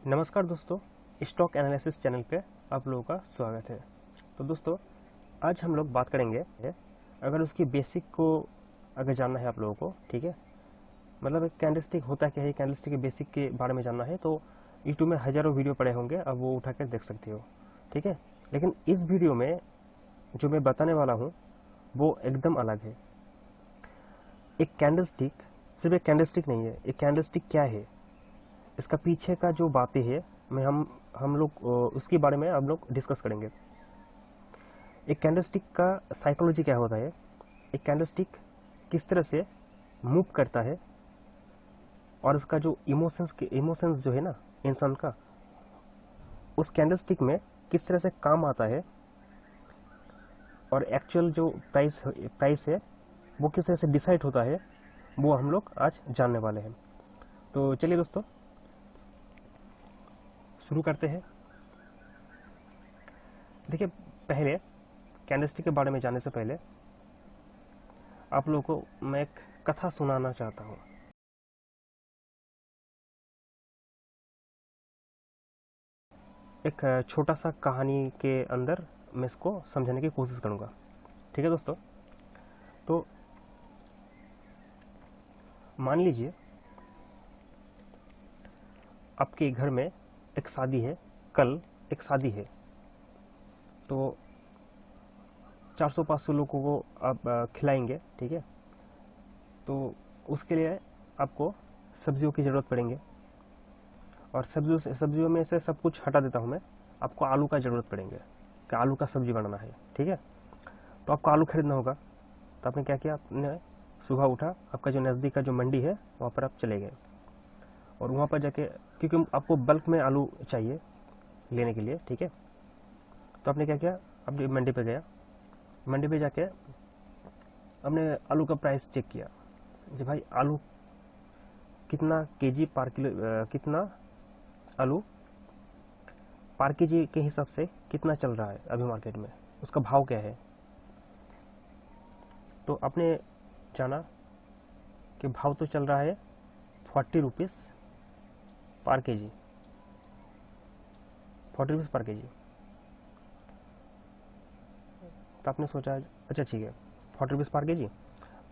नमस्कार दोस्तों, stock analysis channel पे आप लोगों का स्वागत है। तो दोस्तों, आज हम लोग बात करेंगे अगर उसकी बेसिक को अगर जानना है आप लोगों को, ठीक है, मतलब एक कैंडलस्टिक होता क्या है, कैंडलस्टिक के बेसिक के बारे में जानना है तो यूट्यूब में हज़ारों वीडियो पड़े होंगे, अब वो उठा कर देख सकते हो, ठीक है। लेकिन इस वीडियो में जो मैं बताने वाला हूँ वो एकदम अलग है। एक कैंडलस्टिक सिर्फ एक कैंडलस्टिक नहीं है, एक कैंडलस्टिक क्या है, इसका पीछे का जो बातें हैं मैं हम लोग उसके बारे में हम लोग डिस्कस करेंगे। एक कैंडलस्टिक का साइकोलॉजी क्या होता है, एक कैंडलस्टिक किस तरह से मूव करता है, और उसका जो इमोशंस जो है ना इंसान का, उस कैंडलस्टिक में किस तरह से काम आता है, और एक्चुअल जो प्राइस है वो किस तरह से डिसाइड होता है, वो हम लोग आज जानने वाले हैं। तो चलिए दोस्तों शुरू करते हैं। देखिए, पहले कैंडलस्टिक के बारे में जानने से पहले आप लोगों को मैं एक कथा सुनाना चाहता हूँ। एक छोटा सा कहानी के अंदर मैं इसको समझाने की कोशिश करूँगा, ठीक है दोस्तों। तो मान लीजिए आपके घर में एक शादी है, कल एक शादी है, तो 400-500 लोगों को आप खिलाएंगे, ठीक है। तो उसके लिए आपको सब्जियों की ज़रूरत पड़ेंगे, और सब्जियों में से सब कुछ हटा देता हूँ मैं, आपको आलू का ज़रूरत पड़ेंगे कि आलू का सब्जी बनाना है, ठीक है। तो आपको आलू खरीदना होगा, तो आपने क्या किया, आपने सुबह उठा, आपका जो नज़दीक का जो मंडी है वहाँ पर आप चले गए, और वहाँ पर जाके, क्योंकि आपको बल्क में आलू चाहिए लेने के लिए, ठीक है। तो आपने क्या किया, आपने मंडी पे गया, मंडी पे जाके हमने आलू का प्राइस चेक किया जी, भाई आलू कितना केजी पर किलो, कितना आलू पर केजी के हिसाब से कितना चल रहा है अभी मार्केट में, उसका भाव क्या है। तो आपने जाना कि भाव तो चल रहा है 40 रुपीज़ पर केजी, 40 रुपीज़ पर केजी। तो आपने सोचा अच्छा ठीक है 40 रुपीज़ पर केजी।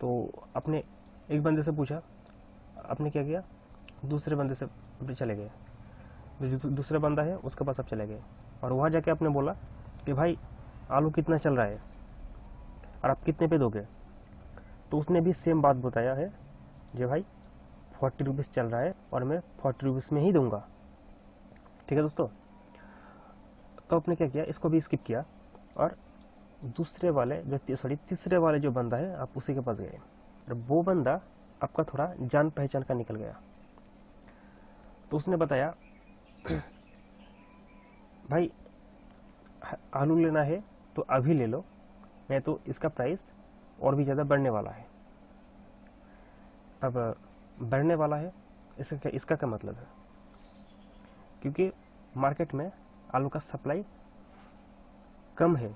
तो आपने एक बंदे से पूछा, आपने क्या किया, दूसरे बंदे से चले गए, जो दूसरा बंदा है उसके पास आप चले गए, और वहाँ जाके आपने बोला कि भाई आलू कितना चल रहा है और आप कितने पे दोगे। तो उसने भी सेम बात बताया है, जी भाई 40 रुपीज़ चल रहा है और मैं 40 रुपीज़ में ही दूंगा, ठीक है दोस्तों। तो आपने क्या किया, इसको भी स्किप किया, और तीसरे वाले जो बंदा है आप उसी के पास गए, और वो बंदा आपका थोड़ा जान पहचान का निकल गया। तो उसने बताया भाई आलू लेना है तो अभी ले लो, नहीं तो इसका प्राइस और भी ज़्यादा बढ़ने वाला है। अब बढ़ने वाला है, इसका क्या मतलब है, क्योंकि मार्केट में आलू का सप्लाई कम है,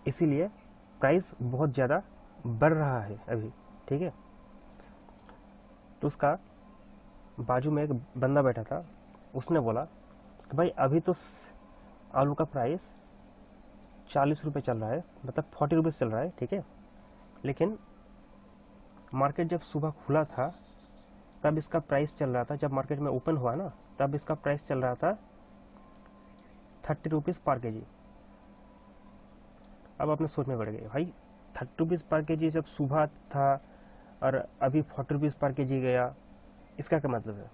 इसीलिए प्राइस बहुत ज़्यादा बढ़ रहा है अभी, ठीक है। तो उसका बाजू में एक बंदा बैठा था, उसने बोला कि भाई अभी तो आलू का प्राइस 40 रुपये चल रहा है, मतलब 40 रुपीज़ चल रहा है, ठीक है। लेकिन मार्केट जब सुबह खुला था तब इसका प्राइस चल रहा था, जब मार्केट में ओपन हुआ ना तब इसका प्राइस चल रहा था 30 रुपीज़ पर केजी। अब आपने सोच में पड़ गए, भाई 30 रुपीज़ पर केजी जब सुबह था और अभी 40 रुपीज़ पर केजी गया, इसका क्या मतलब है।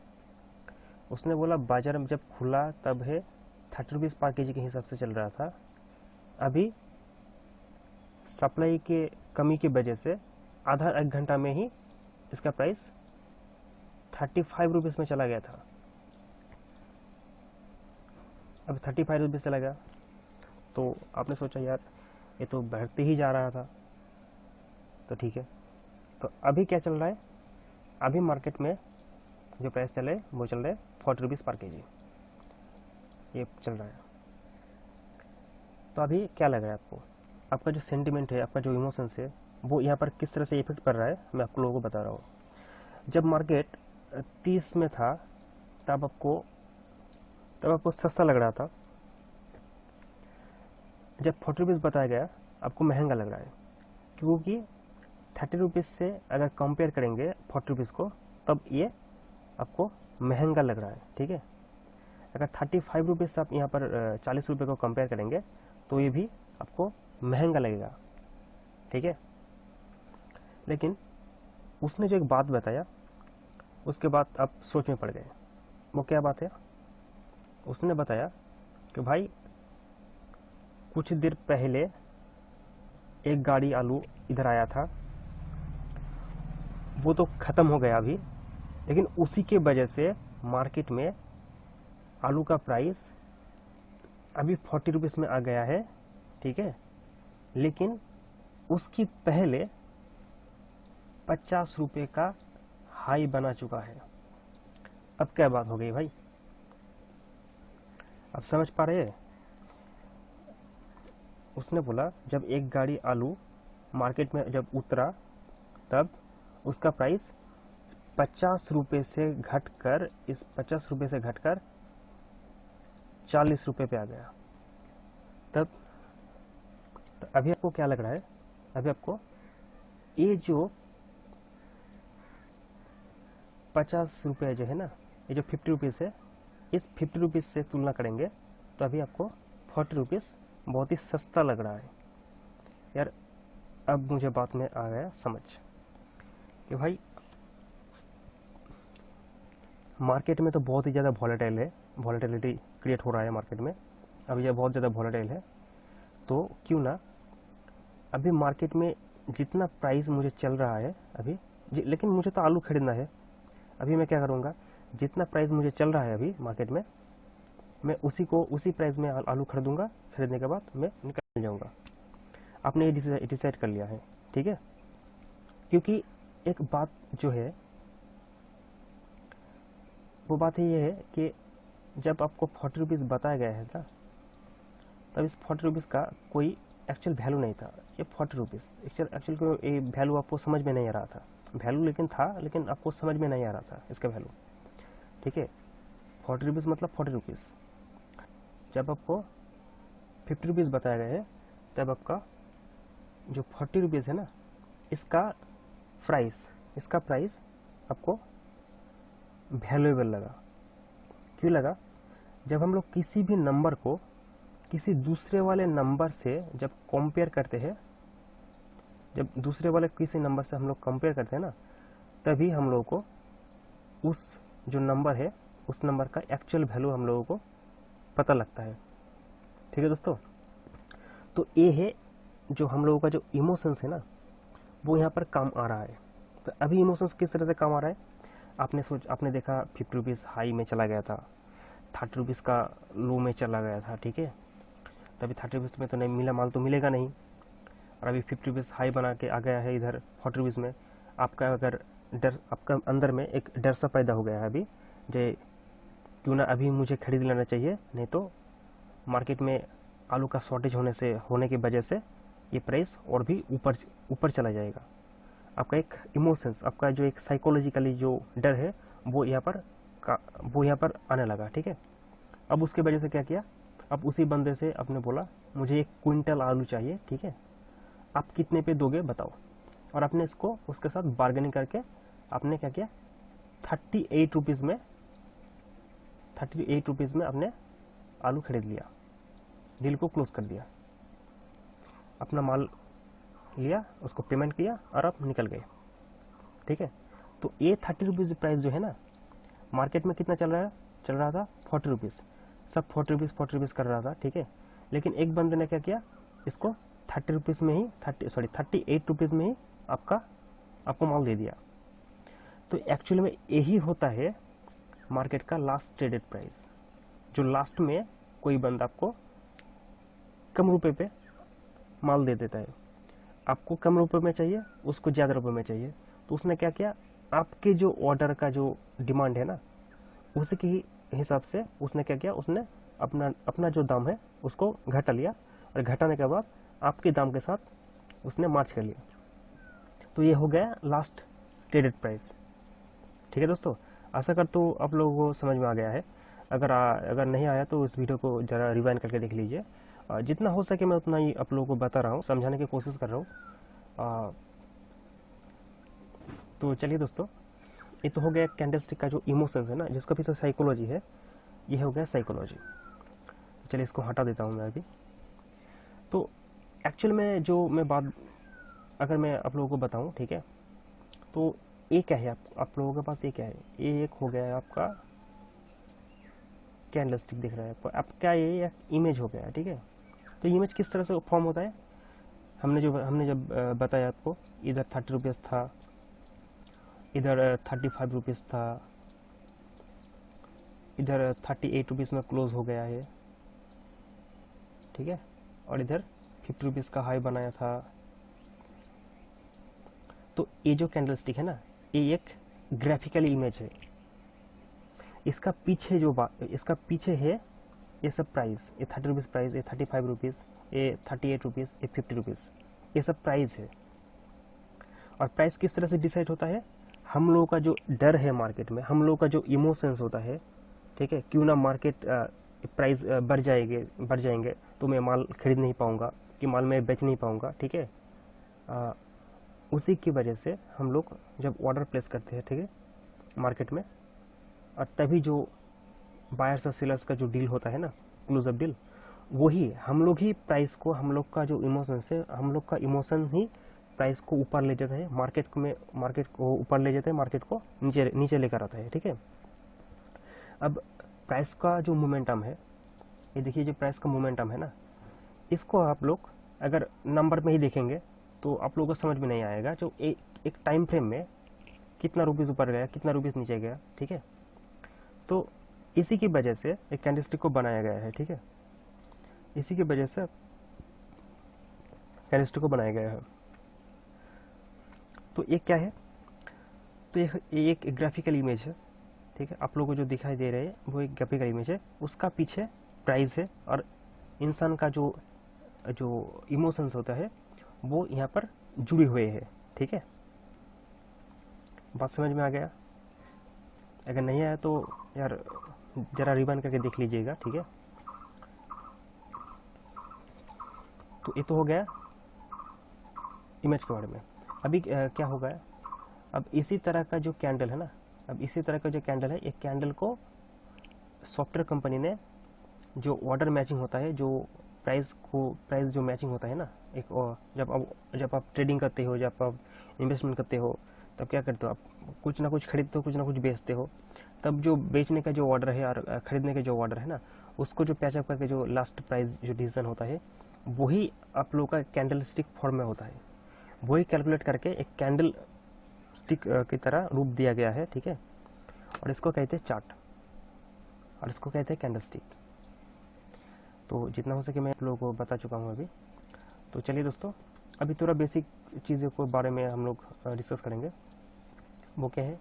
उसने बोला बाजार में जब खुला तब है 30 रुपीज़ पर केजी के हिसाब से चल रहा था, अभी सप्लाई के कमी की वजह से आधा एक घंटा में ही इसका प्राइस 35 रुपीज़ में चला गया था, अब 35 रुपीज़ चला गया। तो आपने सोचा यार ये तो बढ़ते ही जा रहा था, तो ठीक है। तो अभी क्या चल रहा है, अभी मार्केट में जो प्राइस चले वो चल रहे हैं 40 रुपीज़ पर केजी, ये चल रहा है। तो अभी क्या लग रहा है आपको, आपका जो सेंटिमेंट है, आपका जो इमोशंस है, वो यहाँ पर किस तरह से इफेक्ट कर रहा है, मैं आप लोगों को बता रहा हूँ। जब मार्केट 30 में था तब आपको सस्ता लग रहा था। जब 40 रुपीज़ बताया गया आपको महंगा लग रहा है, क्योंकि 30 रुपीज़ से अगर कंपेयर करेंगे 40 रुपीज़ को, तब ये आपको महंगा लग रहा है। ठीक है, अगर 35 रुपीज़ से आप यहाँ पर 40 रुपये को कंपेयर करेंगे तो ये भी आपको महंगा लगेगा। ठीक है, लेकिन उसने जो एक बात बताया उसके बाद आप सोच में पड़ गए। वो क्या बात है? उसने बताया कि भाई कुछ देर पहले एक गाड़ी आलू इधर आया था, वो तो ख़त्म हो गया अभी, लेकिन उसी के वजह से मार्केट में आलू का प्राइस अभी 40 रुपीज़ में आ गया है। ठीक है, लेकिन उसकी पहले 50 रुपये का हाई बना चुका है। अब क्या बात हो गई भाई? अब समझ पा रहे हैं? उसने बोला जब एक गाड़ी आलू मार्केट में जब उतरा तब उसका प्राइस 50 रुपये से घटकर 40 रुपये पे आ गया। तब अभी आपको क्या लग रहा है? अभी आपको ये जो 50 रुपये जो है ना, ये जो 50 रुपीज़ है, इस 50 रुपीज़ से तुलना करेंगे तो अभी आपको 40 रुपीज़ बहुत ही सस्ता लग रहा है। यार अब मुझे बात में आ गया समझ कि भाई मार्केट में तो बहुत ही ज़्यादा वॉलेटाइल है, वॉलेटिलिटी क्रिएट हो रहा है मार्केट में, अब यह बहुत ज़्यादा वॉलेटाइल है। तो क्यों ना अभी मार्केट में जितना प्राइस मुझे चल रहा है अभी, लेकिन मुझे तो आलू खरीदना है, अभी मैं क्या करूँगा, जितना प्राइस मुझे चल रहा है अभी मार्केट में, मैं उसी प्राइस में आलू खरीदूँगा। खरीदने के बाद मैं निकल जाऊँगा। आपने ये डिसाइड कर लिया है। ठीक है, क्योंकि एक बात जो है वो बात ये है कि जब आपको 40 रुपीज़ बताया गया है ना, तब इस 40 रुपीज़ का कोई एक्चुअल वैल्यू नहीं था। ये 40 रुपीज़ एक्चुअल को ये वैल्यू आपको समझ में नहीं आ रहा था। वैल्यू लेकिन था, लेकिन आपको समझ में नहीं आ रहा था इसका वैल्यू। ठीक है, 40 रुपीज़ मतलब 40 रुपीज़। जब आपको 50 रुपीज़ बताया गया है तब आपका जो 40 रुपीज़ है ना, इसका प्राइस आपको वैल्यूएबल लगा। क्यों लगा? जब हम लोग किसी भी नंबर को किसी दूसरे वाले नंबर से जब कंपेयर करते हैं, जब दूसरे वाले किसी नंबर से हम लोग कंपेयर करते हैं ना, तभी हम लोगों को उस जो नंबर है उस नंबर का एक्चुअल वैल्यू हम लोगों को पता लगता है। ठीक है दोस्तों, तो ये है जो हम लोगों का जो इमोशंस है ना, वो यहाँ पर काम आ रहा है। तो अभी इमोशंस किस तरह से काम आ रहा है? आपने देखा 50 रुपीज़ हाई में चला गया था, 30 रुपीज़ का लो में चला गया था। ठीक है, तभी 30 रुपीज़ में तो नहीं मिला, माल तो मिलेगा नहीं। और अभी 50 रुपीज़ हाई बना के आ गया है इधर 40 रुपीज़ में। आपका अगर डर, आपका अंदर में एक डर सा पैदा हो गया है अभी, जो क्यों ना अभी मुझे खरीद लेना चाहिए, नहीं तो मार्केट में आलू का शॉर्टेज होने की वजह से ये प्राइस और भी ऊपर चला जाएगा। आपका एक इमोशंस, आपका जो एक साइकोलॉजिकली जो डर है वो यहाँ पर आने लगा। ठीक है, अब उसके वजह से क्या किया, अब उसी बंदे से आपने बोला मुझे 1 क्विंटल आलू चाहिए। ठीक है, आप कितने पे दोगे बताओ? और आपने इसको उसके साथ बार्गेनिंग करके आपने क्या किया, 38 रुपीज़ में आपने आलू खरीद लिया, डील को क्लोज कर दिया, अपना माल लिया, उसको पेमेंट किया और आप निकल गए। ठीक है, तो ये 30 रुपीज़ प्राइस जो है ना, मार्केट में कितना चल रहा था 40 रुपीज़, सब 40 रुपीज़ कर रहा था। ठीक है, लेकिन एक बंदे ने क्या किया, इसको 30 रुपीज़ में ही 38 रुपीज़ में ही आपको माल दे दिया। तो एक्चुअली में यही होता है मार्केट का लास्ट ट्रेडेड प्राइस, जो लास्ट में कोई बंदा आपको कम रुपए पे माल दे देता है। आपको कम रुपए में चाहिए, उसको ज़्यादा रुपए में चाहिए, तो उसने क्या किया, आपके जो ऑर्डर का जो डिमांड है ना, उसी के हिसाब से उसने क्या किया, उसने अपना जो दाम है उसको घटा लिया, और घटाने के बाद आपके दाम के साथ उसने मार्च कर लिया। तो ये हो गया लास्ट ट्रेडेड प्राइस। ठीक है दोस्तों, आशा करता हूँ आप लोगों को समझ में आ गया है। अगर नहीं आया तो इस वीडियो को ज़रा रिवाइंड करके देख लीजिए। जितना हो सके मैं उतना ही आप लोगों को बता रहा हूँ, समझाने की कोशिश कर रहा हूँ। तो चलिए दोस्तों, ये तो हो गया कैंडलस्टिक का जो इमोशंस है ना, जिसका पीछे साइकोलॉजी है, ये हो गया साइकोलॉजी। चलिए इसको हटा देता हूँ मैं अभी। तो एक्चुअल में जो मैं बात अगर मैं आप लोगों को बताऊँ, ठीक है, तो ये क्या है आप लोगों के पास, ये क्या है, ये एक हो गया है आपका कैंडलस्टिक दिख रहा है आपको। अब क्या ये इमेज हो गया है, ठीक है। तो इमेज किस तरह से फॉर्म होता है, हमने जब बताया आपको, इधर 30 रुपीज़ था, इधर 35 रुपीज़ था, इधर 38 रुपीज़ में क्लोज हो गया है, ठीक है, और इधर 50 रुपीज़ का हाई बनाया था। तो ये जो कैंडलस्टिक है ना, ये एक ग्राफिकल इमेज है। इसका पीछे है ये सब प्राइस, ये 30 रुपीज़ प्राइस, ये 35 रुपीज़, ये 38 रुपीज़, ये 50 रुपीज़, ये सब प्राइस है। और प्राइस किस तरह से डिसाइड होता है, हम लोगों का जो डर है मार्केट में, हम लोगों का जो इमोशंस होता है, ठीक है, क्यों ना मार्केट प्राइस बढ़ जाएंगे तो मैं माल खरीद नहीं पाऊंगा, कि माल मैं बेच नहीं पाऊंगा, ठीक है। उसी की वजह से हम लोग जब ऑर्डर प्लेस करते हैं, ठीक है, मार्केट में, और तभी जो बायर्स और सेलर्स का जो डील होता है ना, क्लोजअप डील, वही हम लोग ही प्राइस को, हम लोग का जो इमोशन है, हम लोग का इमोशन ही प्राइस को ऊपर ले जाता है, मार्केट को ऊपर ले जाता है, मार्केट को नीचे लेकर आता है, ठीक है। अब प्राइस का जो मोमेंटम है, ये देखिए, जो प्राइस का मोमेंटम है ना, इसको आप लोग अगर नंबर में ही देखेंगे तो आप लोगों को समझ में नहीं आएगा। जो एक टाइम फ्रेम में कितना रुपीज़ ऊपर गया, कितना रुपीज़ नीचे गया, ठीक है। तो इसी की वजह से एक कैंडलस्टिक को बनाया गया है, ठीक है, इसी की वजह से कैंडलस्टिक को बनाया गया है। तो ये क्या है, तो ये एक ग्राफिकल इमेज है, ठीक है। आप लोगों को जो दिखाई दे रहे हैं वो एक ग्राफिकल इमेज है, उसका पीछे प्राइस है, और इंसान का जो इमोशंस होता है वो यहाँ पर जुड़े हुए हैं, ठीक है। बात समझ में आ गया? अगर नहीं आया तो यार ज़रा रिवाइंड करके देख लीजिएगा, ठीक है। तो ये तो हो गया इमेज के बारे में। अभी क्या होगा, अब इसी तरह का जो कैंडल है ना, एक कैंडल को सॉफ्टवेयर कंपनी ने, जो ऑर्डर मैचिंग होता है, जो प्राइस जो मैचिंग होता है ना, एक और जब आप ट्रेडिंग करते हो, जब आप इन्वेस्टमेंट करते हो, तब क्या करते हो, आप कुछ ना कुछ खरीदते हो, कुछ ना कुछ बेचते हो। तब जो बेचने का जो ऑर्डर है और खरीदने का जो ऑर्डर है ना, उसको जो पैचअप करके जो लास्ट प्राइस जो डिसीजन होता है, वही आप लोगों का कैंडल स्टिक फॉर्म में होता है। वही कैलकुलेट करके एक कैंडल स्टिक की तरह रूप दिया गया है, ठीक है। और इसको कहते हैं चार्ट, और इसको कहते हैं कैंडल स्टिक। तो जितना हो सके मैं आप लोगों को बता चुका हूँ अभी। तो चलिए दोस्तों, अभी थोड़ा बेसिक चीज़ों के बारे में हम लोग डिस्कस करेंगे। वो क्या है,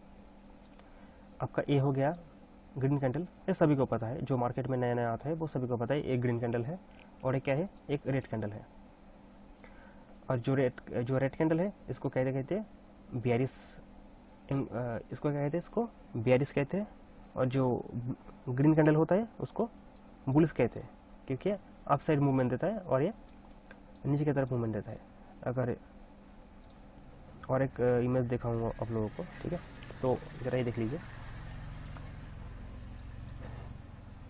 आपका ए हो गया ग्रीन कैंडल, ये सभी को पता है, जो मार्केट में नया नया आता है वो सभी को पता है, एक ग्रीन कैंडल है, और एक क्या है, एक रेड कैंडल है। और जो रेड कैंडल है, इसको कहते हैं बियरिश, इसको क्या कहते हैं, इसको बियरिश कहते हैं। और जो ग्रीन कैंडल होता है उसको बुलिश कहते हैं, क्योंकि अप साइड मूवमेंट देता है और ये नीचे की तरफ मूवमेंट देता है। अगर और एक इमेज दिखाऊंगा आप लोगों को, ठीक है, तो ज़रा ये देख लीजिए।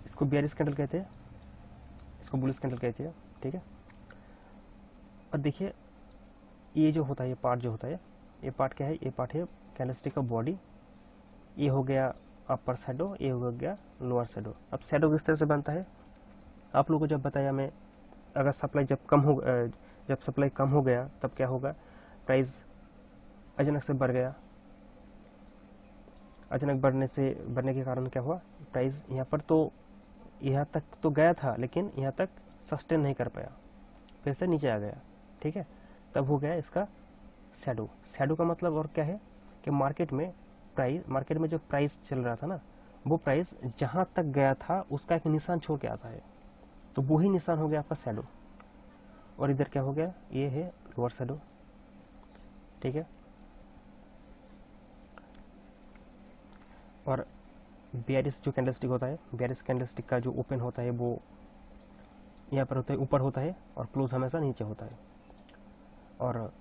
इसको बियरिश कैंडल कहते हैं, इसको बुलिश कैंडल कहते हैं, ठीक है। और देखिए, ये जो होता है, ये पार्ट जो होता है, ये पार्ट क्या है, ये पार्ट है कैंडलस्टिक का बॉडी। ये हो गया अपर शैडो, ये हो गया लोअर शैडो। अब शैडो किस तरह से बनता है, आप लोगों को जब बताया मैं, अगर सप्लाई जब सप्लाई कम हो गया तब क्या होगा, प्राइस अचानक से बढ़ गया। अचानक बढ़ने के कारण क्या हुआ, प्राइस यहाँ तक तो गया था, लेकिन यहाँ तक सस्टेन नहीं कर पाया, फिर से नीचे आ गया, ठीक है। तब हो गया इसका शैडो। शैडो का मतलब और क्या है कि मार्केट में जो प्राइस चल रहा था ना, वो प्राइस जहाँ तक गया था उसका एक निशान छोड़ के आता है, तो वही निशान हो गया आपका शैडो। और इधर क्या हो गया, ये है लोअर शैडो, ठीक है। और बेयरिश जो कैंडलस्टिक होता है, बेयरिश कैंडलस्टिक का जो ओपन होता है वो यहाँ पर होता है, ऊपर होता है, और क्लोज हमेशा नीचे होता है। और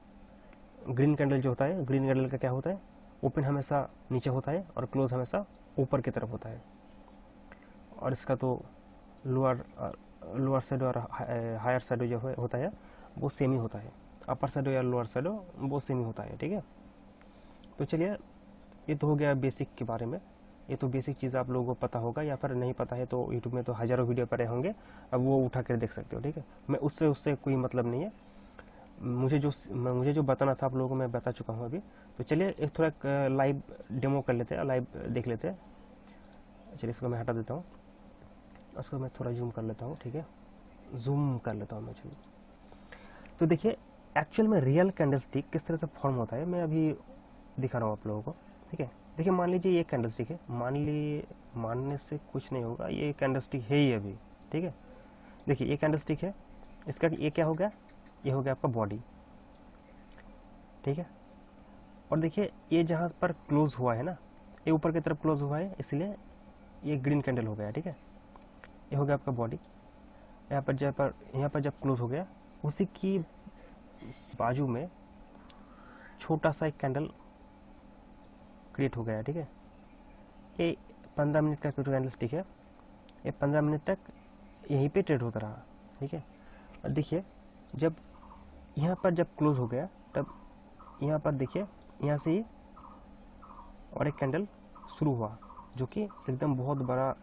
ग्रीन कैंडल जो होता है, ग्रीन कैंडल का क्या होता है, ओपन हमेशा नीचे होता है और क्लोज हमेशा ऊपर की तरफ होता है। और इसका तो लोअर साइड और हायर साइड जो होता है वो सेम ही होता है, अपर साइड या लोअर साइड वो सेम ही होता है, ठीक है। तो चलिए, ये तो हो गया बेसिक के बारे में। ये तो बेसिक चीज़ आप लोगों को पता होगा, या फिर नहीं पता है तो यूट्यूब में तो हज़ारों वीडियो पड़े होंगे, अब वो उठा कर देख सकते हो, ठीक है। मैं उससे कोई मतलब नहीं है, मुझे जो बताना था आप लोगों को मैं बता चुका हूँ अभी। तो चलिए एक थोड़ा लाइव डेमो कर लेते हैं, लाइव देख लेते हैं। चलिए इसको मैं हटा देता हूँ, उसको मैं थोड़ा जूम कर लेता हूँ, ठीक है, जूम कर लेता हूँ मैं। चलिए, तो देखिए एक्चुअल में रियल कैंडलस्टिक किस तरह से फॉर्म होता है मैं अभी दिखा रहा हूँ आप लोगों को, ठीक है। देखिए मान लीजिए ये कैंडलस्टिक है, मानने से कुछ नहीं होगा, ये कैंडलस्टिक है ही अभी, ठीक है। देखिए ये कैंडलस्टिक है, इसका ये क्या हो गया, ये हो गया आपका बॉडी, ठीक है। और देखिए ये जहाँ पर क्लोज हुआ है ना, ये ऊपर की तरफ क्लोज हुआ है, इसलिए ये ग्रीन कैंडल हो गया, ठीक है। ये हो गया आपका बॉडी। यहाँ पर जब क्लोज हो गया, उसी की बाजू में छोटा सा एक कैंडल क्रिएट हो गया, ठीक है। ये 15 मिनट का जो कैंडल स्टिक है, ये 15 मिनट तक यहीं पे ट्रेड होता रहा, ठीक है। और देखिए जब यहाँ पर जब क्लोज हो गया, तब यहाँ पर देखिए यहाँ से ही और एक कैंडल शुरू हुआ, जो कि एकदम बहुत बड़ा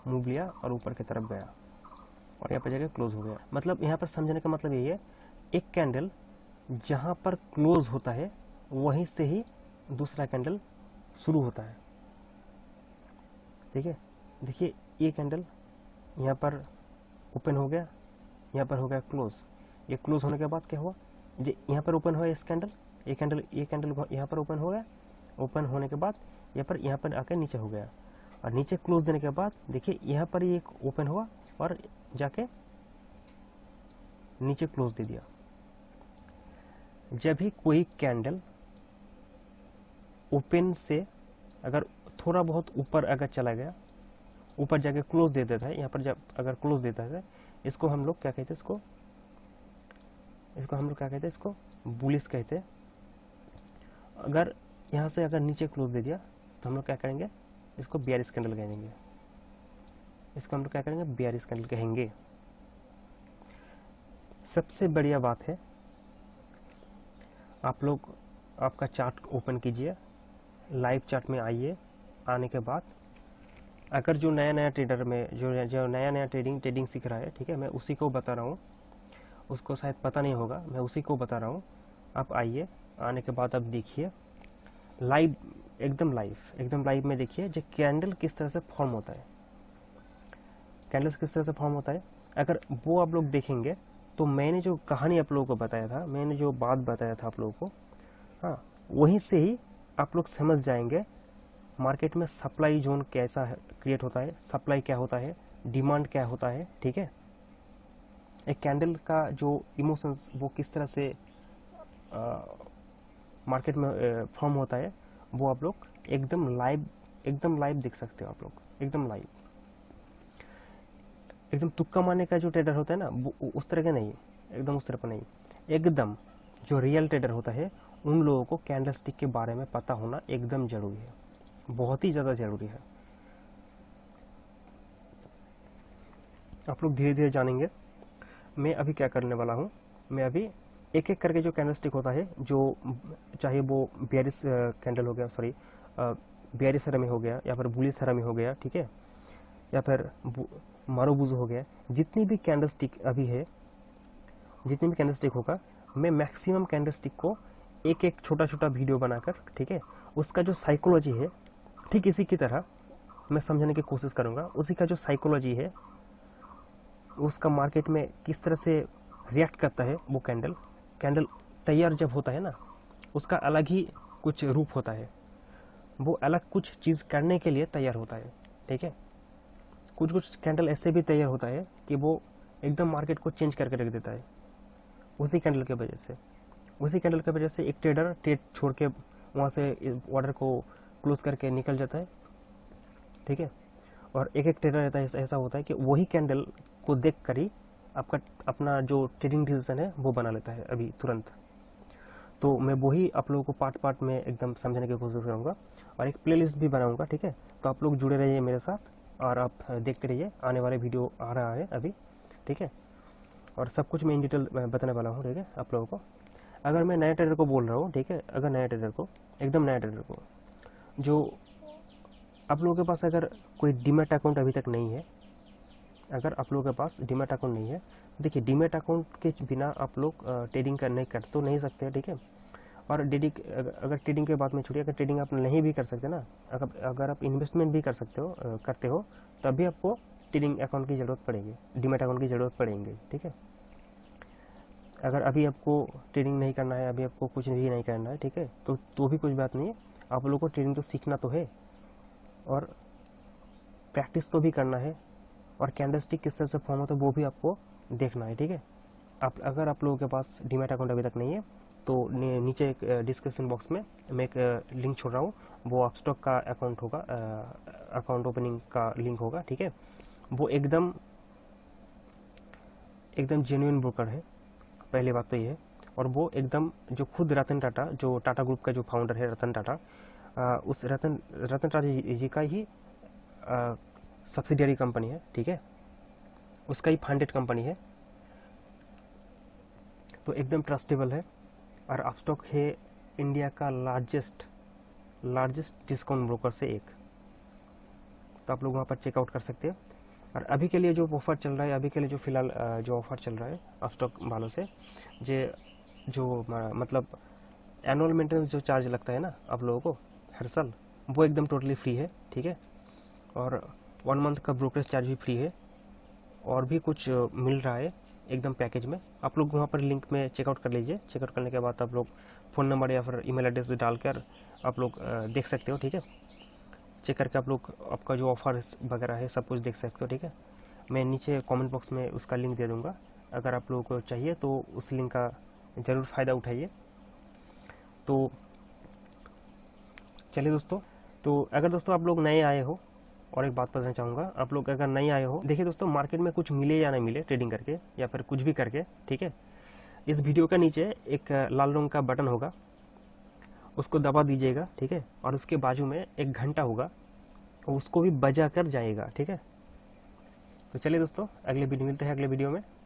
मूव लिया और ऊपर की तरफ गया, और यहाँ पर जाकर क्लोज हो गया। मतलब यहाँ पर समझने का मतलब यही है, एक कैंडल जहाँ पर क्लोज होता है वहीं से ही दूसरा कैंडल शुरू होता है, ठीक है। देखिए ये कैंडल यहाँ पर ओपन हो गया, यहाँ पर हो गया क्लोज। ये क्लोज होने के बाद क्या हुआ, ये यहाँ पर ओपन हुआ इस कैंडल, ये कैंडल यहाँ पर ओपन हो गया, ओपन होने के बाद यहाँ पर आकर नीचे हो गया, और नीचे क्लोज देने के बाद देखिए यहाँ पर ये ओपन हुआ और जाके नीचे क्लोज दे दिया। जब भी कोई कैंडल ओपन से अगर थोड़ा बहुत ऊपर अगर चला गया, ऊपर जाके क्लोज दे देता है, यहाँ पर जब अगर क्लोज देता है, इसको हम लोग क्या कहते हैं, इसको हम लोग क्या कहते हैं, इसको बुलिश कहते हैं। अगर यहाँ से अगर नीचे क्लोज दे दिया तो हम लोग क्या करेंगे, इसको बेयरिश कैंडल कहेंगे, इसको हम लोग क्या करेंगे, बेयरिश कैंडल कहेंगे। सबसे बढ़िया बात है, आप लोग आपका चार्ट ओपन कीजिए, लाइव चार्ट में आइए। आने के बाद अगर जो नया ट्रेडर में जो नया ट्रेडिंग सीख रहा है, ठीक है, मैं उसी को बता रहा हूँ, उसको शायद पता नहीं होगा, मैं उसी को बता रहा हूँ। आप आइए, आने के बाद आप देखिए लाइव, एकदम लाइव में देखिए जो कैंडल किस तरह से फॉर्म होता है, कैंडल्स किस तरह से फॉर्म होता है। अगर वो आप लोग देखेंगे तो मैंने जो कहानी आप लोगों को बताया था, मैंने जो बात बताया था आप लोगों को, हाँ, वहीं से ही आप लोग समझ जाएंगे मार्केट में सप्लाई जोन कैसा क्रिएट होता है, सप्लाई क्या होता है, डिमांड क्या होता है, ठीक है। एक कैंडल का जो इमोशंस वो किस तरह से मार्केट में फॉर्म होता है, वो आप लोग एकदम लाइव देख सकते हो आप लोग, एकदम लाइव। एकदम तुक्का मारने का जो ट्रेडर होता है ना, वो उस तरह का नहीं, एकदम उस तरह का नहीं। एकदम जो रियल ट्रेडर होता है, उन लोगों को कैंडलस्टिक के बारे में पता होना एकदम जरूरी है, बहुत ही ज़्यादा ज़रूरी है। आप लोग धीरे धीरे जानेंगे। मैं अभी क्या करने वाला हूँ, मैं अभी एक एक करके जो कैंडलस्टिक होता है, जो चाहे वो बेयरिश कैंडल हो गया, सॉरी बेयरिश हरामी हो गया, या फिर बुलिश हरामी हो गया, ठीक है, या फिर मारूबुजू हो गया, जितनी भी कैंडलस्टिक अभी है, जितनी भी कैंडलस्टिक होगा, मैं मैक्सिमम कैंडलस्टिक को एक एक छोटा छोटा वीडियो बनाकर, ठीक है, उसका जो साइकोलॉजी है, ठीक इसी की तरह मैं समझने की कोशिश करूँगा। उसी का जो साइकोलॉजी है, उसका मार्केट में किस तरह से रिएक्ट करता है, वो कैंडल तैयार जब होता है ना, उसका अलग ही कुछ रूप होता है, वो अलग कुछ चीज़ करने के लिए तैयार होता है, ठीक है। कुछ कैंडल ऐसे भी तैयार होता है कि वो एकदम मार्केट को चेंज करके रख देता है, उसी कैंडल के वजह से। उसी कैंडल की वजह से एक ट्रेडर ट्रेड छोड़ के वहाँ से ऑर्डर को क्लोज करके निकल जाता है, ठीक है। और एक एक ट्रेडर रहता है ऐसा होता है कि वही कैंडल को देख कर ही आपका अपना जो ट्रेडिंग डिसीजन है वो बना लेता है अभी तुरंत। तो मैं वही आप लोगों को पार्ट पार्ट में एकदम समझने की कोशिश करूँगा और एक प्लेलिस्ट भी बनाऊँगा, ठीक है। तो आप लोग जुड़े रहिए मेरे साथ और आप देखते रहिए, आने वाले वीडियो आ रहा है अभी, ठीक है। और सब कुछ मैं इन डिटेल बताने वाला हूँ, ठीक है, आप लोगों को। अगर मैं नए ट्रेडर को बोल रहा हूँ, ठीक है, अगर नया ट्रेडर को, एकदम नया ट्रेडर को, जो आप लोगों के पास अगर कोई डीमैट अकाउंट अभी तक नहीं है, अगर आप लोगों के पास डीमैट अकाउंट नहीं है, देखिए डीमैट अकाउंट के बिना आप लोग ट्रेडिंग करने कर तो नहीं सकते, ठीक है। और अगर ट्रेडिंग के बात में छोड़िए, अगर ट्रेडिंग आप नहीं भी कर सकते ना, अगर आप इन्वेस्टमेंट भी कर सकते हो करते हो, तब भी आपको ट्रेडिंग अकाउंट की ज़रूरत पड़ेगी, डीमैट अकाउंट की ज़रूरत पड़ेगी, ठीक है। अगर अभी आपको ट्रेडिंग नहीं करना है, अभी आपको कुछ भी नहीं करना है, ठीक है, तो भी कुछ बात नहीं है। आप लोगों को ट्रेडिंग तो सीखना तो है और प्रैक्टिस तो भी करना है, और कैंडलस्टिक किस तरह से फॉर्म होता है वो भी आपको देखना है, ठीक है। अगर आप लोगों के पास डीमैट अकाउंट अभी तक नहीं है, तो नीचे एक डिस्क्रिप्शन बॉक्स में मैं एक लिंक छोड़ रहा हूँ, वो अपस्टॉक का अकाउंट होगा, अकाउंट ओपनिंग का लिंक होगा, ठीक है। वो एकदम एकदम जेन्युइन ब्रोकर है, पहली बात तो ये है। और वो एकदम जो खुद रतन टाटा, जो टाटा ग्रुप का जो फाउंडर है रतन टाटा, उस रतन टाटा जी का ही सब्सिडियरी कंपनी है, ठीक है, उसका ही फंडेड कंपनी है, तो एकदम ट्रस्टेबल है। और अपस्टॉक है इंडिया का लार्जेस्ट डिस्काउंट ब्रोकर से एक, तो आप लोग वहाँ पर चेकआउट कर सकते हैं। और अभी के लिए जो ऑफ़र चल रहा है, अभी के लिए जो फिलहाल जो ऑफ़र चल रहा है अपस्टॉक वालों से, जो मतलब एनुअल मेंटेनेंस जो चार्ज लगता है ना आप लोगों को हर साल, वो एकदम टोटली फ्री है, ठीक है। और 1 मंथ का ब्रोकरेज चार्ज भी फ्री है, और भी कुछ मिल रहा है एकदम पैकेज में। आप लोग वहाँ पर लिंक में चेकआउट कर लीजिए, चेकआउट करने के बाद आप लोग फ़ोन नंबर या फिर ईमेल एड्रेस डालकर आप लोग देख सकते हो, ठीक है। चेक करके आप लोग आपका जो ऑफ़र वगैरह है सब कुछ देख सकते हो, ठीक है। मैं नीचे कमेंट बॉक्स में उसका लिंक दे दूँगा, अगर आप लोगों को चाहिए तो उस लिंक का ज़रूर फ़ायदा उठाइए। तो चलिए दोस्तों, तो अगर दोस्तों आप लोग नए आए हो, और एक बात बताना चाहूँगा, आप लोग अगर नहीं आए हो, देखिए दोस्तों, मार्केट में कुछ मिले या नहीं मिले ट्रेडिंग करके या फिर कुछ भी करके, ठीक है, इस वीडियो का नीचे एक लाल रंग का बटन होगा, उसको दबा दीजिएगा, ठीक है। और उसके बाजू में एक घंटा होगा, उसको भी बजा कर जाएगा, ठीक है। तो चलिए दोस्तों, अगले वीडियो मिलते हैं अगले वीडियो में।